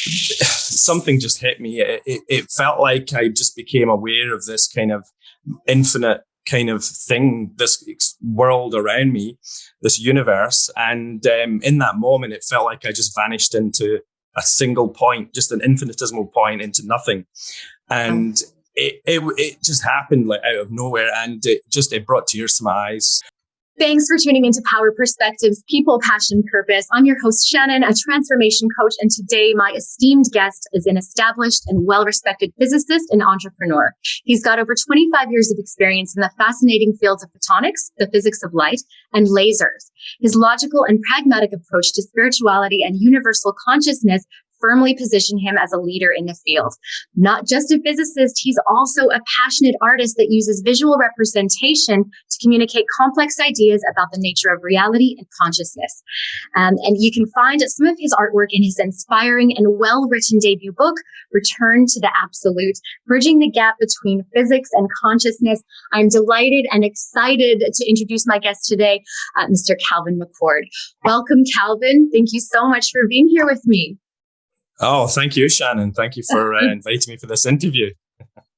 something just hit me. It felt like I just became aware of this kind of infinite kind of thing, this world around me, this universe. And in that moment, it felt like I just vanished into a single point, just an infinitesimal point into nothing. And it just happened like out of nowhere, and it brought tears to my eyes. Thanks for tuning into Power Perspectives, People, Passion, Purpose. I'm your host, Shannon, a transformation coach. And today my esteemed guest is an established and well-respected physicist and entrepreneur. He's got over 25 years of experience in the fascinating fields of photonics, the physics of light, and lasers. His logical and pragmatic approach to spirituality and universal consciousness firmly position him as a leader in the field. Not just a physicist, he's also a passionate artist that uses visual representation to communicate complex ideas about the nature of reality and consciousness. And you can find some of his artwork in his inspiring and well-written debut book, Return to the Absolute, Bridging the Gap Between Physics and Consciousness. I'm delighted and excited to introduce my guest today, Mr. Calvin McCoard. Welcome, Calvin. Thank you so much for being here with me. Oh, thank you, Shannon. Thank you for inviting me for this interview.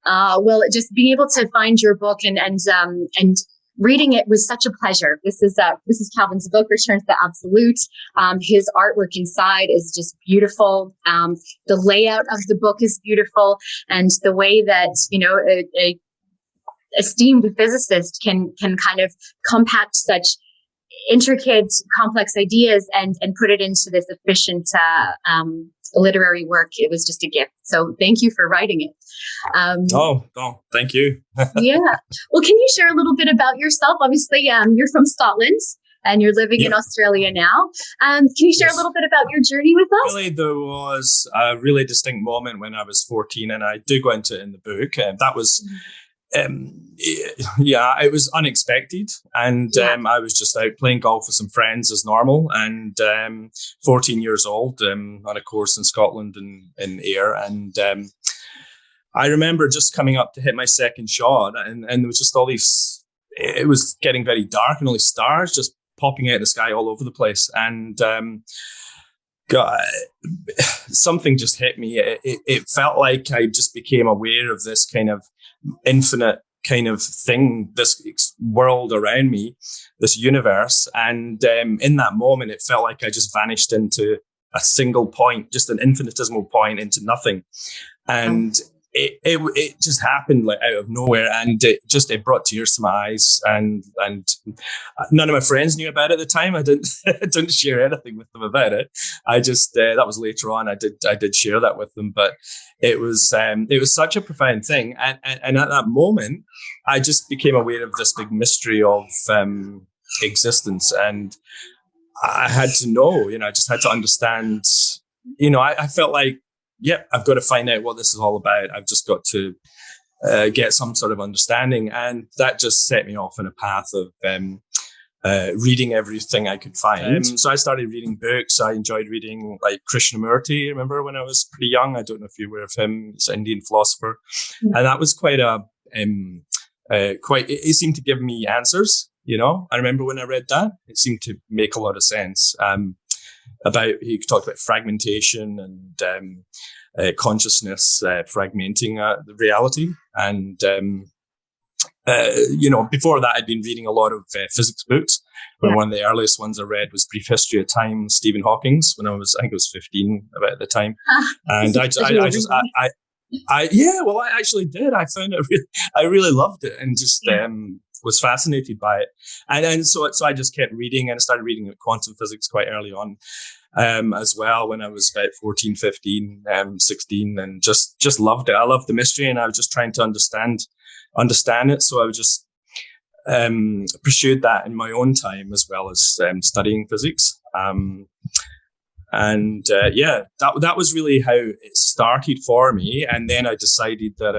Well, just being able to find your book and reading it was such a pleasure. This is Calvin's book, Return to the Absolute. His artwork inside is just beautiful. The layout of the book is beautiful, and the way that a esteemed physicist can kind of compact such intricate, complex ideas and put it into this efficient literary work. It was just a gift. So thank you for writing it. Thank you. Yeah. Well, can you share a little bit about yourself? Obviously, you're from Scotland and you're living in Australia now. Can you share a little bit about your journey with us? Really, there was a really distinct moment when I was 14, and I do go into it in the book. That was it was unexpected, and I was just out playing golf with some friends as normal, and 14 years old, on a course in Scotland in air, and I remember just coming up to hit my second shot, and there was just all these. It was getting very dark, and all these stars just popping out of the sky all over the place, and something just hit me. It felt like I just became aware of this kind of infinite kind of thing, this world around me, this universe. And in that moment, it felt like I just vanished into a single point, just an infinitesimal point into nothing. And it just happened like out of nowhere, and it brought tears to my eyes, and none of my friends knew about it at the time. I didn't share anything with them about it. I just that was later on. I did share that with them, but it was such a profound thing, and at that moment, I just became aware of this big mystery of existence, and I had to know. I just had to understand. I felt like, I've got to find out what this is all about. I've just got to get some sort of understanding. And that just set me off on a path of reading everything I could find. So I started reading books. I enjoyed reading like Krishnamurti. Remember when I was pretty young? I don't know if you're aware of him. He's an Indian philosopher. And that was quite it seemed to give me answers. I remember when I read that, it seemed to make a lot of sense. He talked about fragmentation and consciousness fragmenting the reality. And, before that, I'd been reading a lot of physics books. One of the earliest ones I read was Brief History of Time, Stephen Hawking's, when I think it was 15 about at the time. And I actually did. I found it, I really loved it, and just was fascinated by it. And so I just kept reading, and I started reading quantum physics quite early on as well, when I was about 14, 15, 16, and just loved it. I loved the mystery, and I was just trying to understand it. So I was just pursued that in my own time, as well as studying physics. That was really how it started for me. And then I decided that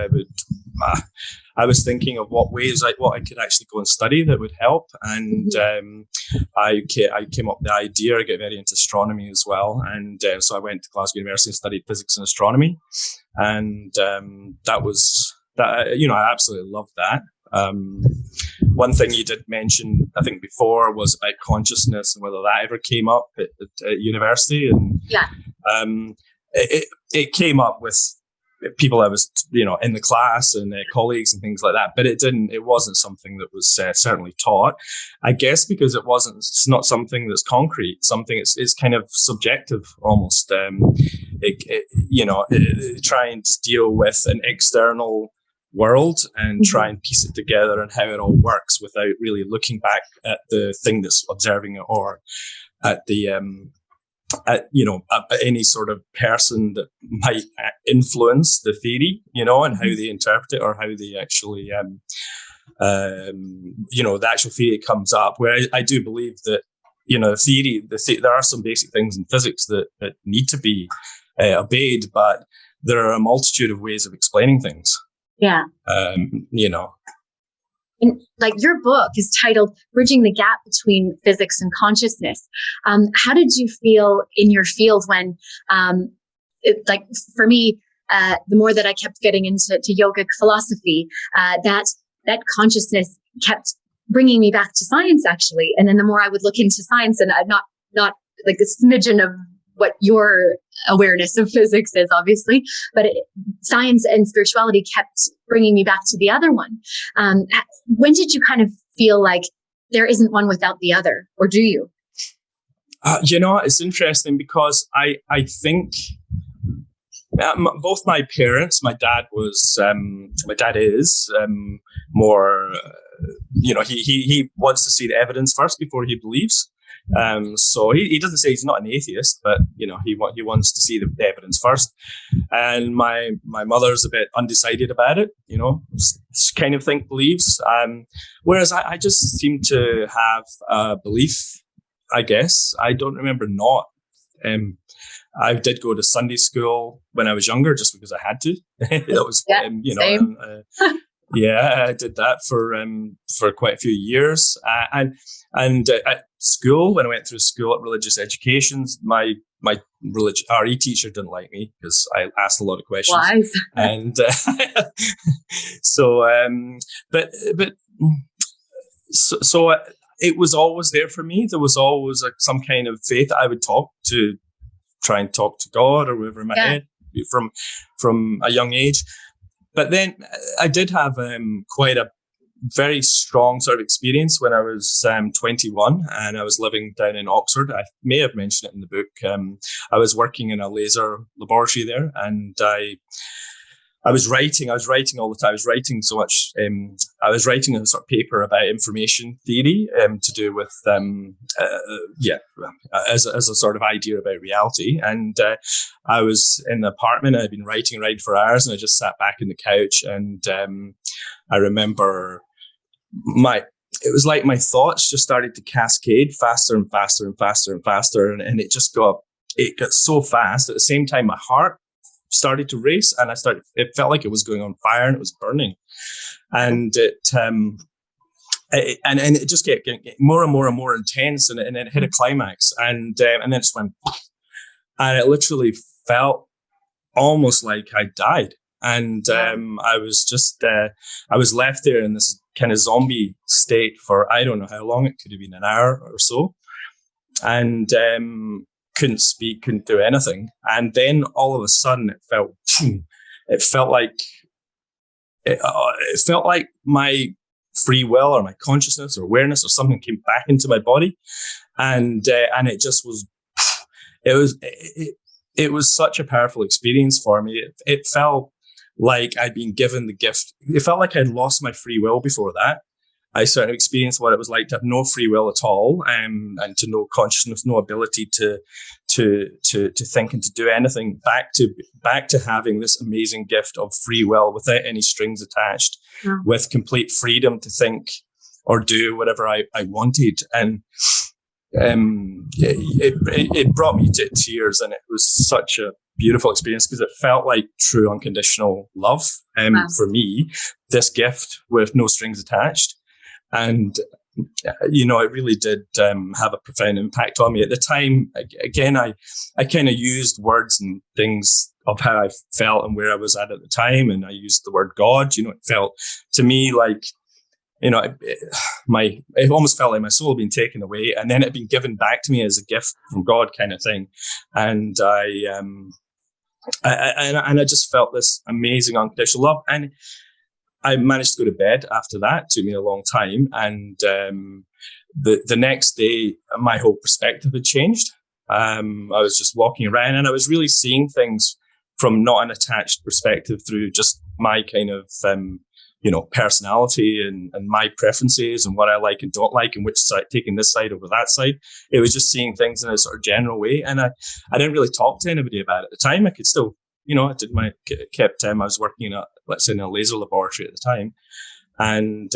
I was thinking of what I could actually go and study that would help. And I came up with the idea. I got very into astronomy as well. And so I went to Glasgow University and studied physics and astronomy. And that was that. I absolutely loved that. One thing you did mention, I think before, was about consciousness and whether that ever came up at university. And it came up with people I was, in the class and colleagues and things like that, but it wasn't something that was certainly taught, I guess, because it's not something that's concrete, something it's kind of subjective almost. Trying to deal with an external world and try and piece it together and how it all works without really looking back at the thing that's observing it, or at the at any sort of person that might influence the theory, and how they interpret it, or how they actually the actual theory comes up. Where I do believe that there are some basic things in physics that need to be obeyed, but there are a multitude of ways of explaining things. Yeah. And like your book is titled Bridging the Gap Between Physics and Consciousness. How did you feel in your field when, for me, the more that I kept getting into yogic philosophy, that consciousness kept bringing me back to science, actually. And then the more I would look into science, and I'm not like a smidgen of what your awareness of physics is, obviously, but science and spirituality kept bringing me back to the other one. When did you kind of feel like there isn't one without the other, or do you? It's interesting because I think both my parents, my dad is more, he wants to see the evidence first before he believes. So he doesn't say he's not an atheist, but he wants to see the evidence first. And my mother's a bit undecided about it, kind of believes. Whereas I just seem to have a belief, I guess. I don't remember not. I did go to Sunday school when I was younger, just because I had to. That was, same. I did that for quite a few years. And at school, when I went through school at religious educations, my RE teacher didn't like me because I asked a lot of questions. Wise. And so it was always there for me. There was always some kind of faith. I would try and talk to God or whoever in my head from a young age. But then I did have quite a very strong sort of experience when I was 21 and I was living down in Oxford. I may have mentioned it in the book. I was working in a laser laboratory there, and I was writing all the time. I was writing so much. I was writing a sort of paper about information theory to do with, as a sort of idea about reality. And I was in the apartment. I'd been writing for hours, and I just sat back in the couch. And I remember it was like my thoughts just started to cascade faster and faster and faster and faster, and it got so fast. At the same time, my heart started to race, and it felt like it was going on fire and it was burning, and it just kept getting more and more and more intense, and it hit a climax, and then it just went, and it literally felt almost like I died, and I was left there in this kind of zombie state for I don't know how long. It could have been an hour or so, and couldn't speak, couldn't do anything. And then all of a sudden it felt like my free will or my consciousness or awareness or something came back into my body. And it just was, it was such a powerful experience for me. It felt like I'd been given the gift. It felt like I'd lost my free will before that. I sort of experienced what it was like to have no free will at all, and to no consciousness, no ability to think and to do anything. Back to having this amazing gift of free will without any strings attached, with complete freedom to think or do whatever I wanted. And it brought me to tears, and it was such a beautiful experience because it felt like true unconditional love. For me, this gift with no strings attached. And, it really did have a profound impact on me. At the time, again, I kind of used words and things of how I felt and where I was at the time. And I used the word God. It felt to me like, it almost felt like my soul had been taken away and then it had been given back to me as a gift from God kind of thing. And And I just felt this amazing unconditional love. And I managed to go to bed after that. It took me a long time. And the next day, my whole perspective had changed. I was just walking around and I was really seeing things from not an attached perspective through just my kind of, personality and my preferences and what I like and don't like and which side, taking this side over that side. It was just seeing things in a sort of general way. And I didn't really talk to anybody about it at the time. I could still, I did I was working in in a laser laboratory at the time. And,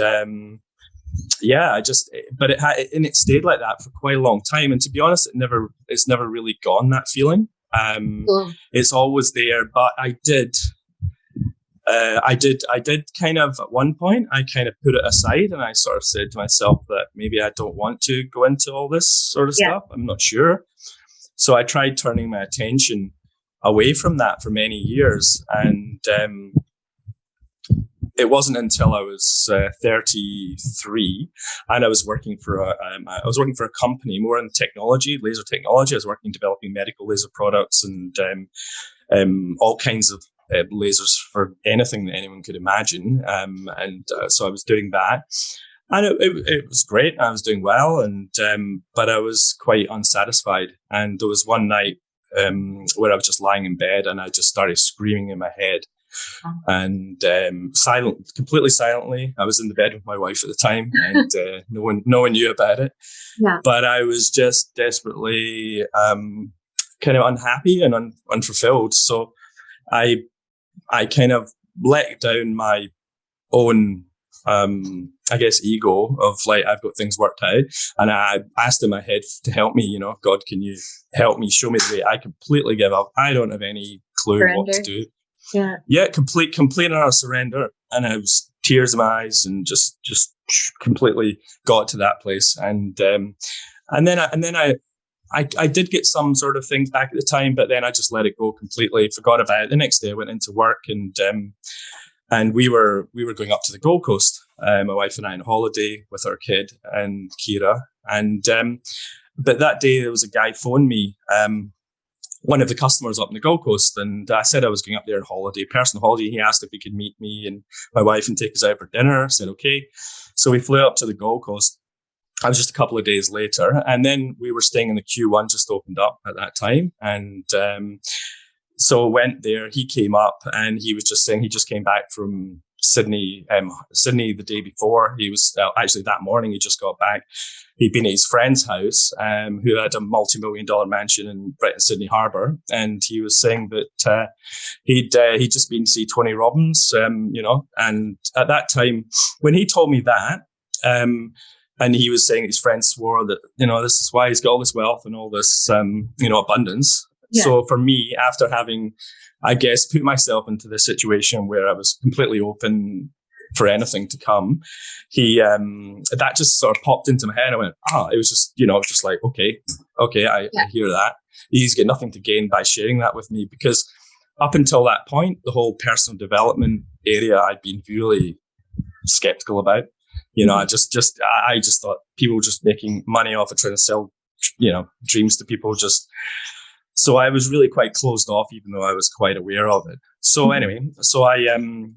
it stayed like that for quite a long time. And to be honest, it's never really gone, that feeling. It's always there, but I did kind of, at one point, I kind of put it aside and I sort of said to myself that maybe I don't want to go into all this sort of stuff. I'm not sure. So I tried turning my attention away from that for many years. And it wasn't until I was 33 and I was working for a company more in technology, laser technology. I was working developing medical laser products and all kinds of lasers for anything that anyone could imagine. So I was doing that. And it was great. I was doing well, but I was quite unsatisfied. And there was one night where I was just lying in bed and I just started screaming in my head. And completely silently. I was in the bed with my wife at the time, and no one knew about it. Yeah. But I was just desperately kind of unhappy and unfulfilled. So I kind of let down my own, ego of like, I've got things worked out. And I asked in my head to help me, God, can you help me, show me the way? I completely give up. I don't have any clue what to do. Yeah, complete and utter surrender. And I was tears in my eyes and just completely got to that place. And then I did get some sort of things back at the time, but then I just let it go completely, forgot about it. The next day I went into work and we were going up to the Gold Coast, my wife and I, on holiday with our kid and Kira. And but that day there was a guy phoned me, one of the customers up in the Gold Coast, and I said I was going up there on holiday, personal holiday. He asked if he could meet me and my wife and take us out for dinner. I said, okay. So we flew up to the Gold Coast. I was just a couple of days later, and then we were staying in the Q1, just opened up at that time. And so I went there. He came up and he was just saying he just came back from Sydney the day before. He was actually that morning. He just got back. He'd been at his friend's house, who had a multi-million-dollar mansion in Brighton, Sydney Harbour, and he was saying that he'd just been to see Tony Robbins, And at that time, when he told me that, and he was saying his friend swore that this is why he's got all this wealth and all this abundance. Yeah. So for me, after having, I guess, put myself into this situation where I was completely open for anything to come, that just sort of popped into my head. I went, it was just, it was just like, okay, I hear that. He's got nothing to gain by sharing that with me, because up until that point, the whole personal development area I'd been really skeptical about. I just thought people were just making money off of trying to sell, dreams to people. So I was really quite closed off, even though I was quite aware of it. So anyway, as soon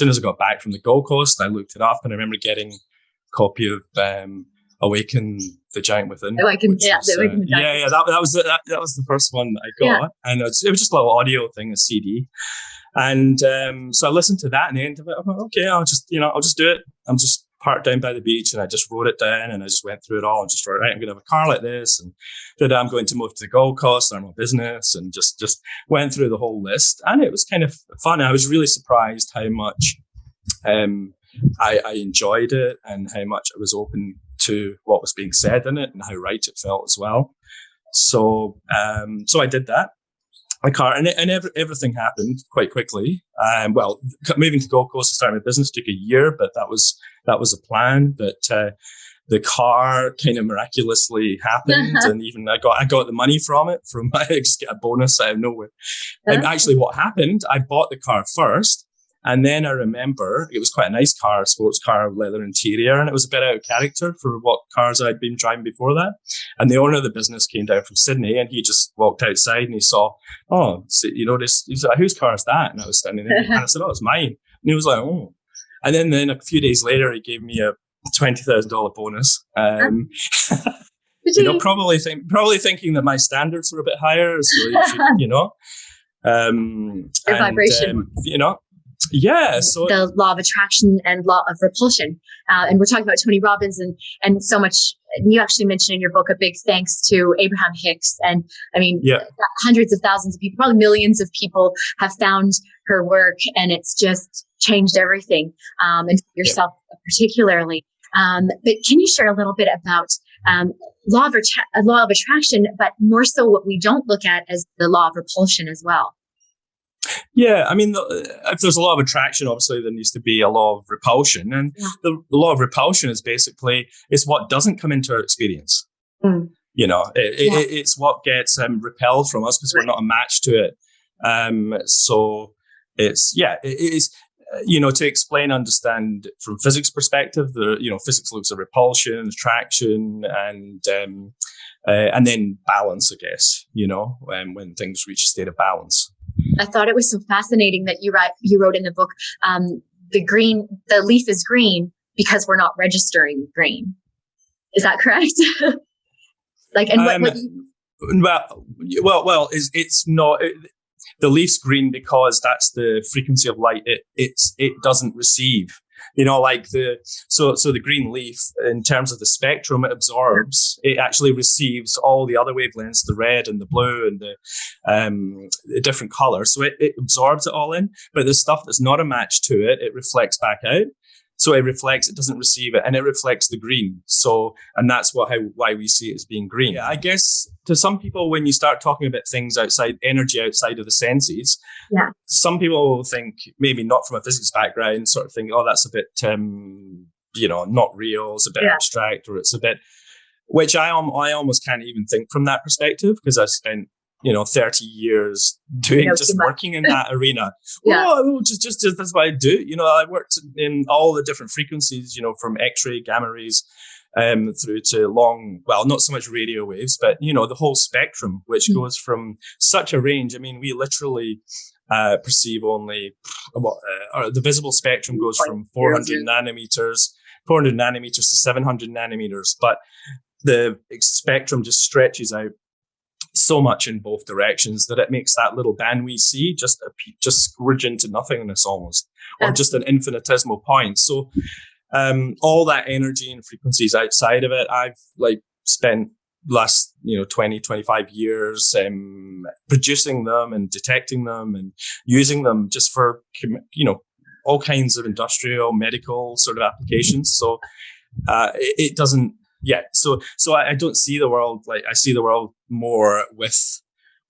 as I got back from the Gold Coast, I looked it up and I remember getting a copy of Awaken the Giant Within. Awaken the Giant. Yeah, that was the first one that I got, and it was just a little audio thing, a CD. And so I listened to that, and the end of it, I thought, okay, I'll just do it. I'm just parked down by the beach, and I just wrote it down, and I just went through it all, and just wrote, right, I'm going to have a car like this, and I'm going to move to the Gold Coast, start my business, and just went through the whole list, and it was kind of fun. I was really surprised how much I enjoyed it, and how much I was open to what was being said in it, and how right it felt as well. So I did that. My car, and everything happened quite quickly. Moving to Gold Coast to start my business took a year, but that was a plan. But the car kind of miraculously happened, and even I got the money from it. I just get a bonus out of nowhere. And actually, what happened? I bought the car first, And then I remember it was quite a nice car, sports car, leather interior, and it was a bit out of character for what cars I'd been driving before that. And the owner of the business came down from Sydney, and he just walked outside and he saw, oh, so, this, he's like, whose car is that? And I was standing there, and I said, oh, it's mine. And he was like, oh. And then a few days later, he gave me a $20,000 bonus. Probably thinking that my standards were a bit higher, so you should, Your vibration. Yeah. So the law of attraction and law of repulsion. And we're talking about Tony Robbins and so much. You actually mentioned in your book a big thanks to Abraham Hicks. And I mean, hundreds of thousands of people, probably millions of people have found her work, and it's just changed everything. And yourself particularly. But can you share a little bit about law of attraction, but more so what we don't look at as the law of repulsion as well? Yeah, I mean, if there's a law of attraction, obviously there needs to be a law of repulsion. And the law of repulsion is basically, it's what doesn't come into our experience. It's what gets repelled from us because we're not a match to it. So it is, to explain, understand from physics perspective, physics looks at repulsion, attraction, and then balance, I guess, when things reach a state of balance. I thought it was so fascinating that you wrote in the book, the leaf is green because we're not registering green. Is that correct? It's not. The leaf's green because that's the frequency of light it doesn't receive. So the green leaf, in terms of the spectrum, it actually receives all the other wavelengths, the red and the blue and the different colors. So it absorbs it all in, but the stuff that's not a match to it, it reflects back out. So it doesn't receive it, and it reflects the green. So, and that's why we see it as being green. Yeah, I guess to some people, when you start talking about things energy outside of the senses, some people will think, maybe not from a physics background, sort of think, oh, that's a bit, not real. It's a bit abstract, or it's a bit, which I almost can't even think from that perspective, because I spent 30 years working in that arena. Just that's what I do. I worked in all the different frequencies, from X-ray, gamma rays, through to not so much radio waves, but, the whole spectrum, which goes from such a range. I mean, we literally perceive only the visible spectrum goes from 400 nanometers to 700 nanometers, but the spectrum just stretches out so much in both directions that it makes that little band we see just scourge into nothingness almost, or just an infinitesimal point. So all that energy and frequencies outside of it, I've spent last 20, 25 years producing them and detecting them and using them just for all kinds of industrial, medical sort of applications. So it doesn't. Yeah, so I don't see the world I see the world more with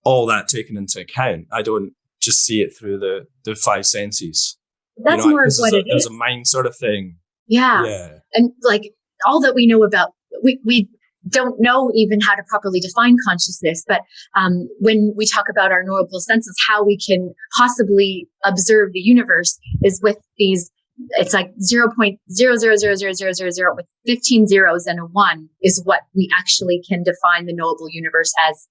all that taken into account. I don't just see it through the five senses. That's more of what it is. There's a mind sort of thing. Yeah. And all that we know about, we don't know even how to properly define consciousness. But when we talk about our knowable senses, how we can possibly observe the universe is with these. It's like 0.0000000 with 15 zeros and a 1 is what we actually can define the knowable universe as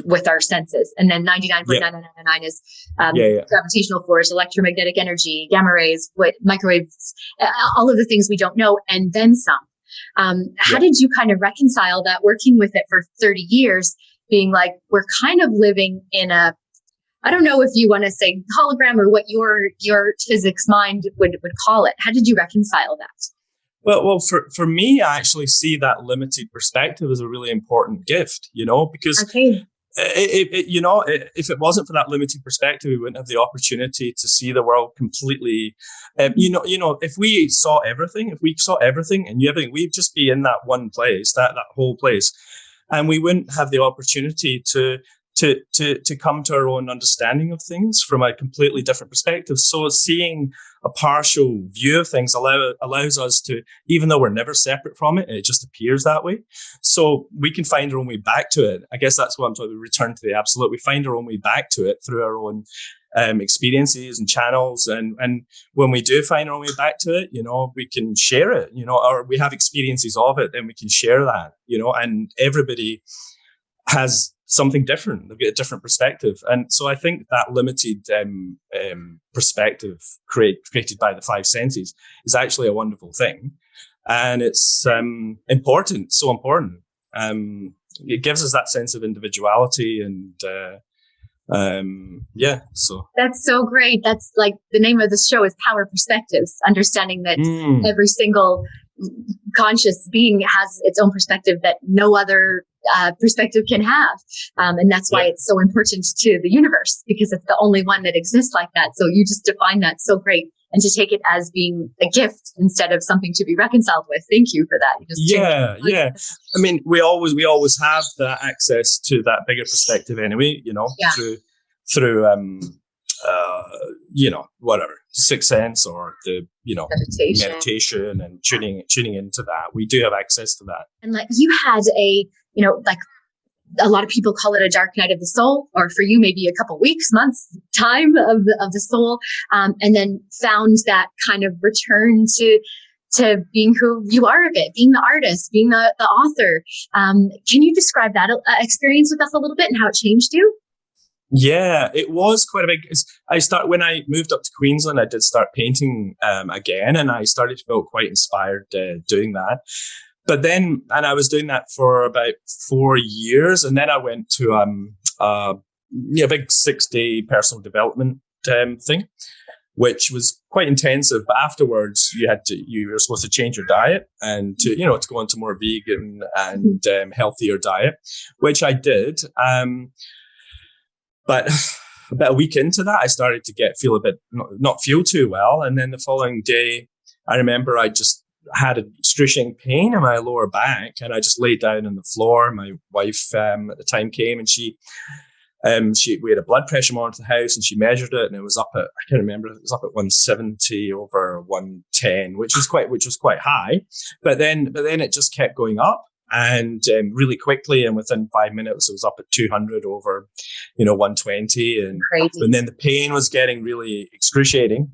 with our senses. And then 99.9999 is gravitational force, electromagnetic energy, gamma rays, microwaves, all of the things we don't know, and then some. How did you kind of reconcile that, working with it for 30 years, being like, we're kind of living in a, I don't know if you want to say hologram or what your physics mind would call it. How did you reconcile that? Well, for me, I actually see that limited perspective as a really important gift, because if it wasn't for that limited perspective, we wouldn't have the opportunity to see the world completely. If we saw everything, and everything, we'd just be in that one place, that whole place, and we wouldn't have the opportunity to come to our own understanding of things from a completely different perspective. So seeing a partial view of things allows us to, even though we're never separate from it, it just appears that way. So we can find our own way back to it. I guess that's what I'm talking about. We return to the absolute. We find our own way back to it through our own experiences and channels. And when we do find our way back to it, we can share it, or we have experiences of it, then we can share that, and everybody has something different. They've got a different perspective. And so I think that limited perspective created by the five senses is actually a wonderful thing. And it's important, so important. It gives us that sense of individuality and so that's so great. That's like the name of the show is PowerPerspectives, understanding that every single conscious being has its own perspective that no other perspective can have. And that's why it's so important to the universe, because it's the only one that exists like that. So you just define that so great. And to take it as being a gift instead of something to be reconciled with. Thank you for that. Yeah. I mean, we always have that access to that bigger perspective anyway, through whatever, sixth sense or the, meditation and tuning into that. We do have access to that. And like you had a lot of people call it a dark night of the soul, or for you, maybe a couple weeks, months time of the soul. And then found that kind of return to being who you are a bit, being the artist, being the author. Can you describe that experience with us a little bit and how it changed you? Yeah, it was quite a big. When I moved up to Queensland, I did start painting again, and I started to feel quite inspired doing that. But then, and I was doing that for about 4 years, and then I went to a big 6-day personal development thing, which was quite intensive. But afterwards, you were supposed to change your diet and to go into more vegan and healthier diet, which I did. But about a week into that, I started to feel not feel too well, and then the following day, I remember I just had a excruciating pain in my lower back, and I just laid down on the floor. My wife at the time came, and we had a blood pressure monitor at the house, and she measured it, and it was up at, I can't remember, it was up at 170 over 110, which was quite high. But then it just kept going up, and really quickly, and within 5 minutes, it was up at 200 over 120, and then the pain was getting really excruciating.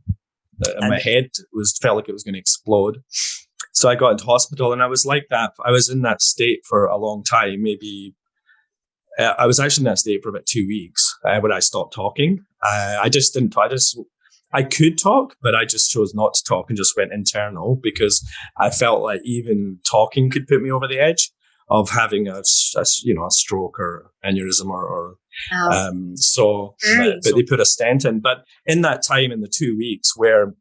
And my head felt like it was going to explode. So I got into hospital, and I was like that. I was in that state for a long time. Maybe I was actually in that state for about 2 weeks when I stopped talking. I just didn't talk. I could talk, but I just chose not to talk and just went internal, because I felt like even talking could put me over the edge of having a stroke or aneurysm but they put a stent in. But in that time, in the 2 weeks where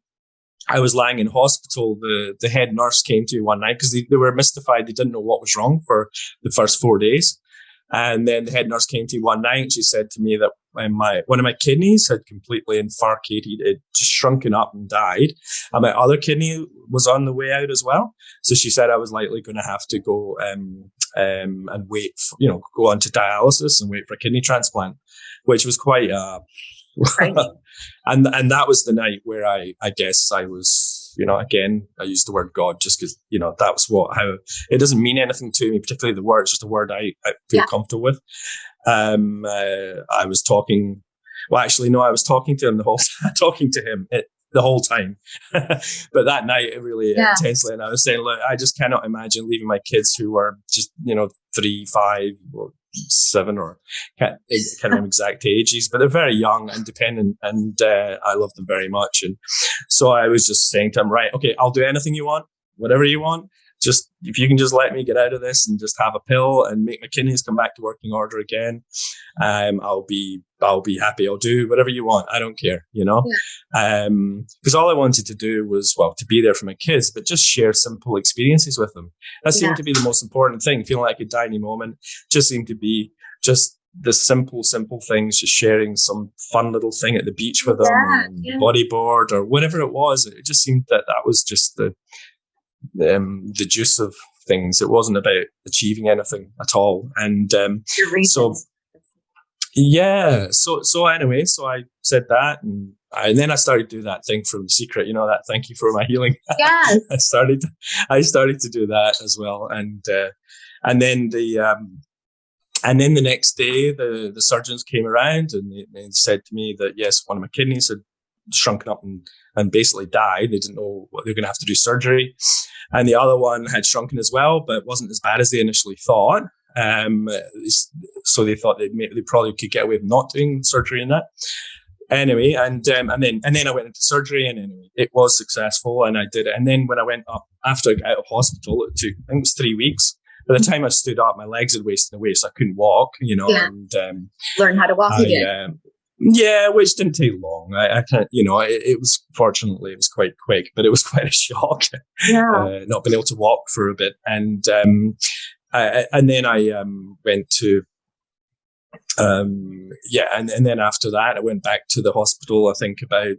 I was lying in hospital, the head nurse came to me one night because they were mystified. They didn't know what was wrong for the first 4 days. And then the head nurse came to me one night, and she said to me that one of my kidneys had completely infarctated, it just shrunken up and died. And my other kidney was on the way out as well. So she said I was likely going to have to go and wait, go on to dialysis and wait for a kidney transplant, which was quite, and that was the night where I guess I was, again, I used the word God just because, that was how it doesn't mean anything to me, particularly the word. It's just a word I feel comfortable with. I was talking, I was talking to him the whole time. But that night, it really intensely. And I was saying, look, I just cannot imagine leaving my kids who were just, 3, 5, or 7, or can't remember exact ages, but they're very young and dependent, and I love them very much. And so I was just saying to him, right, okay, I'll do anything you want, whatever you want. Just if you can just let me get out of this and just have a pill and make my kidneys come back to working order again, I'll be happy. I'll do whatever you want. I don't care, because all I wanted to do was, to be there for my kids, but just share simple experiences with them. That seemed to be the most important thing. Feeling like I could die any moment just seemed to be just the simple things, just sharing some fun little thing at the beach with them, bodyboard or whatever it was. It just seemed that was just the juice of things. It wasn't about achieving anything at all. And so anyway, so I said that, and then I started to do that thing from Secret, that thank you for my healing. Yes. I started to do that as well, and then And then the next day, the surgeons came around and they said to me that, yes, one of my kidneys had shrunken up and basically died. They didn't know what they were going to have to do surgery. And the other one had shrunken as well, but it wasn't as bad as they initially thought. So they thought they probably could get away with not doing surgery in that. Anyway, and then I went into surgery, and anyway, it was successful, and I did it. And then when I went up after I got out of hospital, it took, I think it was 3 weeks. By the time I stood up, my legs had wasted away, so I couldn't walk, and learn how to walk again. Yeah, which didn't take long. I can't, it was, fortunately, it was quite quick, but it was quite a shock. Not being able to walk for a bit. And then I went to, and then after that, I went back to the hospital, I think about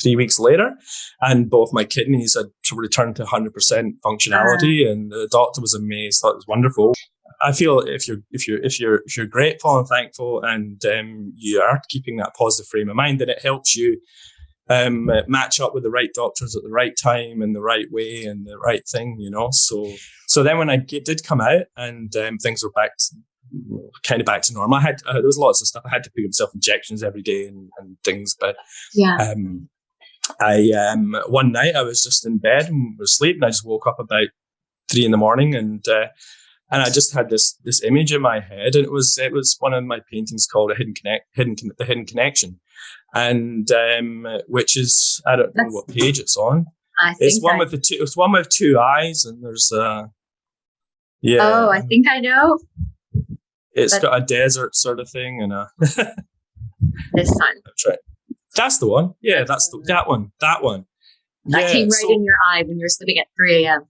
3 weeks later, and both my kidneys had returned to 100% functionality, and the doctor was amazed, thought it was wonderful. I feel if you're grateful and thankful, and you are keeping that positive frame of mind, then it helps you match up with the right doctors at the right time and the right way and the right thing, So then when I did come out and things were back to normal, there was lots of stuff. I had to put myself injections every day and things, but one night I was just in bed and was asleep, and I just woke up about 3 a.m. and I just had this image in my head, and it was one of my paintings called The Hidden Connection, and which is, I don't know what page it's on. It's one with two eyes, and there's Oh, I think I know. It's got a desert sort of thing, and this one. That's right. That's the one. Yeah, that one. That came right in your eye when you were sleeping at 3 a.m.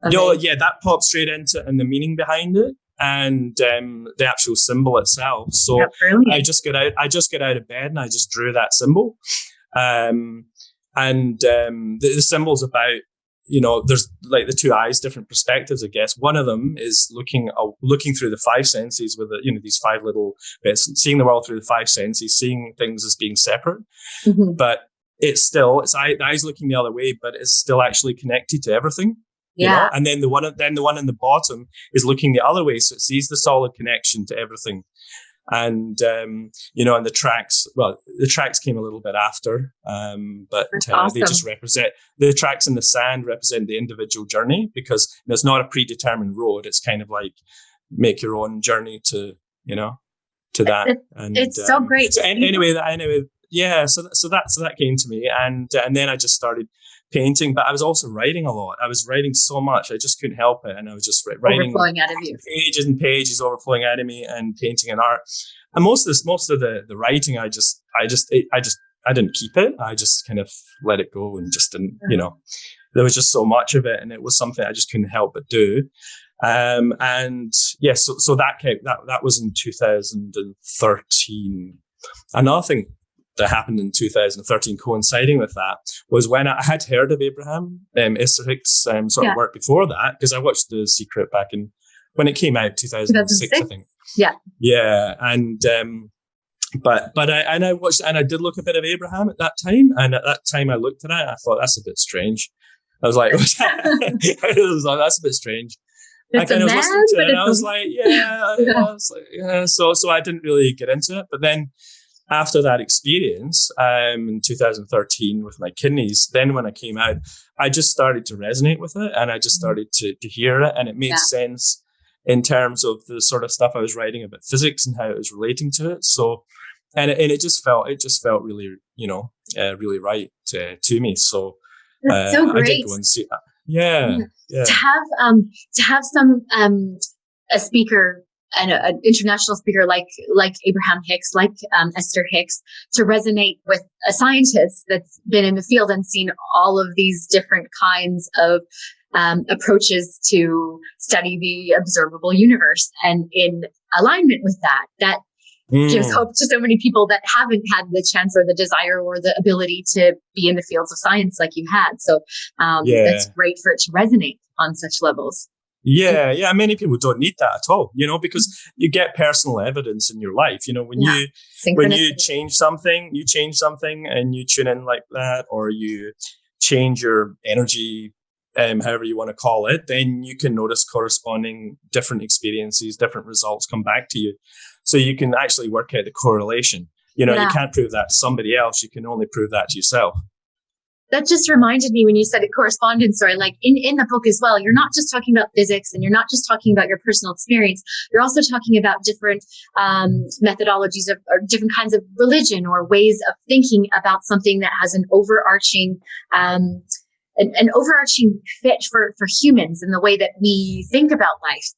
Okay. Yeah, that popped straight into it, and the meaning behind it, and the actual symbol itself. So I just got out of bed and I just drew that symbol, and the symbol's about, there's like the two eyes, different perspectives, I guess. One of them is looking through the five senses with these five little bits, seeing the world through the five senses, seeing things as being separate, but the eyes looking the other way, but it's still actually connected to everything. Yeah. And then the one in the bottom is looking the other way, so it sees the solid connection to everything. And and the tracks came a little bit after, but awesome. They just represent, the tracks in the sand represent the individual journey, because it's not a predetermined road. It's kind of like make your own journey to that. And it's so great. So anyway, so that came to me, and then I just started painting, but I was also writing a lot. I was writing so much, I just couldn't help it, and I was just writing overflowing out of you, pages and pages overflowing out of me, and painting and art. And most of the writing, I didn't keep it. I just kind of let it go and just didn't. There was just so much of it, and it was something I just couldn't help but do. And yeah, so that was in 2013. Another thing that happened in 2013, coinciding with that, was when I had heard of Abraham Esterhick's sort of work before that, because I watched The Secret back when it came out, 2006, I think. Yeah, and but I watched, and I did look a bit of Abraham at that time, and at that time I looked at it and I thought, that's a bit strange. I was like, that's a bit strange. I kind of listened to it, and I was like, so I didn't really get into it, but then after that experience in 2013 with my kidneys, then when I came out, I just started to resonate with it, and I just started to hear it, and it made sense in terms of the sort of stuff I was writing about physics and how it was relating to it. So, and it just felt really, really right to me. So, that's so great. I did go and see that. Yeah. To have some a speaker and an international speaker like Abraham Hicks, like Esther Hicks, to resonate with a scientist that's been in the field and seen all of these different kinds of approaches to study the observable universe, and in alignment with that gives hope to so many people that haven't had the chance or the desire or the ability to be in the fields of science like you had. So that's great for it to resonate on such levels. Yeah. Many people don't need that at all, because you get personal evidence in your life. When you change something, and you tune in like that, or you change your energy however you want to call it, then you can notice corresponding different experiences, different results come back to you. So you can actually work out the correlation. You can't prove that to somebody else. You can only prove that to yourself. That just reminded me when you said a correspondence story, like in the book as well, you're not just talking about physics and you're not just talking about your personal experience. You're also talking about different methodologies or different kinds of religion or ways of thinking about something that has an overarching fit for humans in the way that we think about life.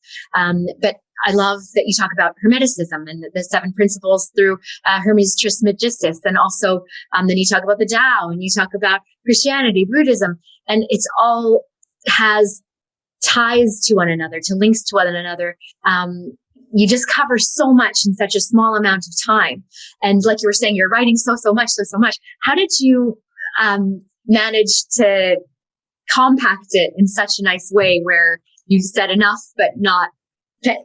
But I love that you talk about Hermeticism and the 7 principles through Hermes Trismegistus. And also, then you talk about the Tao and you talk about Christianity, Buddhism, and it's all has ties to one another, to links to one another. You just cover so much in such a small amount of time. And like you were saying, you're writing so much. How did you manage to compact it in such a nice way where you said enough, but not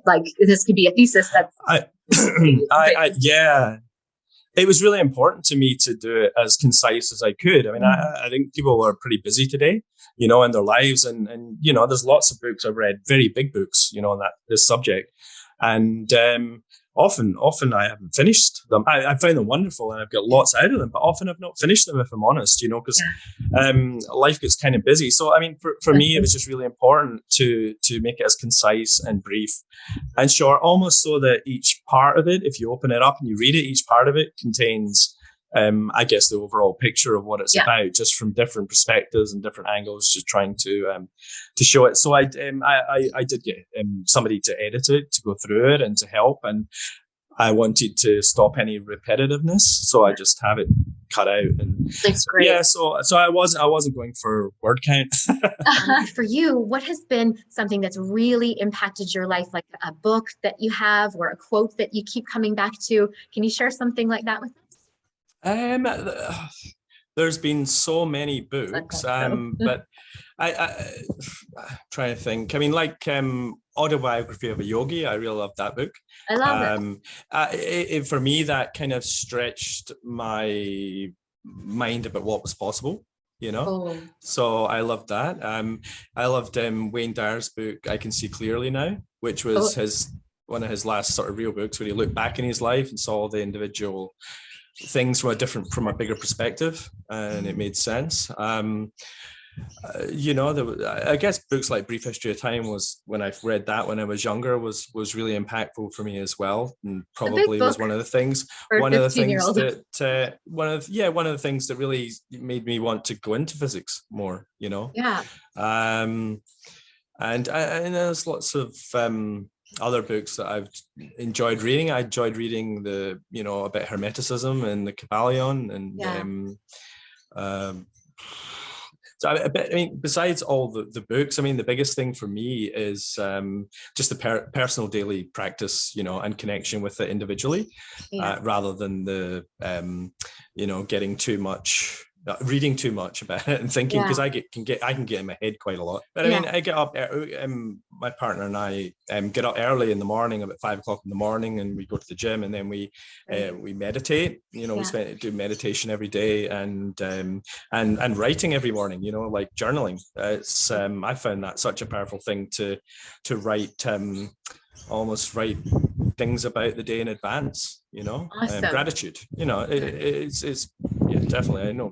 like this could be a thesis that's yeah, it was really important to me to do it as concise as I could. I mean, I think people are pretty busy today, in their lives, and there's lots of books I've read, very big books, on this subject, and often I haven't finished them. I found them wonderful and I've got lots out of them, but often I've not finished them, if I'm honest, because life gets kind of busy. So, I mean, for me, it was just really important to make it as concise and brief and short, almost so that each part of it, if you open it up and you read it, each part of it contains, I guess, the overall picture of what it's about, just from different perspectives and different angles, just trying to show it. So I did get somebody to edit it, to go through it and to help. And I wanted to stop any repetitiveness, so I just have it cut out. And that's great. Yeah, so I wasn't going for word count. For you, what has been something that's really impacted your life, like a book that you have or a quote that you keep coming back to? Can you share something like that with us? There's been so many books, but I try to think. I mean, like Autobiography of a Yogi, I really love that book. I love it. For me, that kind of stretched my mind about what was possible, So I loved that. I loved Wayne Dyer's book, I Can See Clearly Now, which was one of his last sort of real books, where he looked back in his life and saw the individual things from a bigger perspective, and it made sense. I guess books like Brief History of Time was, when I read that when I was younger, was really impactful for me as well, and probably was one of the things that really made me want to go into physics more. And there's lots of other books that I've enjoyed reading. I enjoyed reading about Hermeticism and the Kabbalion, and so I mean, besides all the books, I mean, the biggest thing for me is just the personal daily practice, and connection with it individually, rather than the getting too much. Reading too much about it and thinking, because I can get in my head quite a lot. But I mean, I get up. My partner and I get up early in the morning, about 5 o'clock in the morning, and we go to the gym, and then we meditate. We do meditation every day, and writing every morning. Like journaling. It's I found that such a powerful thing to write. Almost write things about the day in advance, Awesome. Gratitude, it's definitely. I know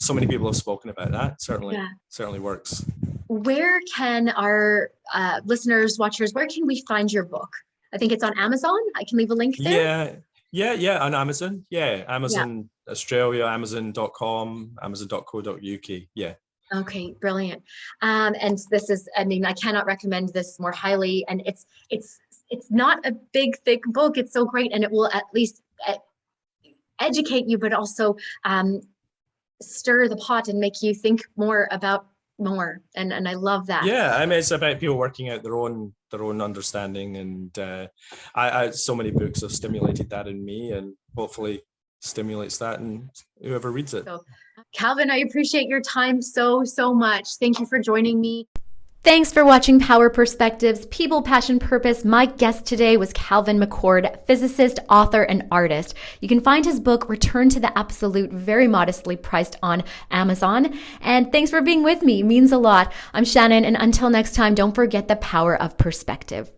so many people have spoken about that. Certainly works. Where can our listeners, watchers, where can we find your book? I think it's on Amazon. I can leave a link there. Yeah, on Amazon. Amazon Australia, Amazon.com, Amazon.co.uk. Yeah. Okay, brilliant. And this is, I mean, I cannot recommend this more highly. And it's not a big, thick book. It's so great. And it will at least educate you, but also stir the pot and make you think more about more. And I love that. Yeah, I mean, it's about people working out their own understanding. And I so many books have stimulated that in me, and hopefully stimulates that in whoever reads it. So, Calvin, I appreciate your time so much. Thank you for joining me. Thanks for watching Power Perspectives, People, Passion, Purpose. My guest today was Calvin McCoard, physicist, author, and artist. You can find his book, Return to the Absolute, very modestly priced on Amazon. And thanks for being with me. It means a lot. I'm Shannon, and until next time, don't forget the power of perspective.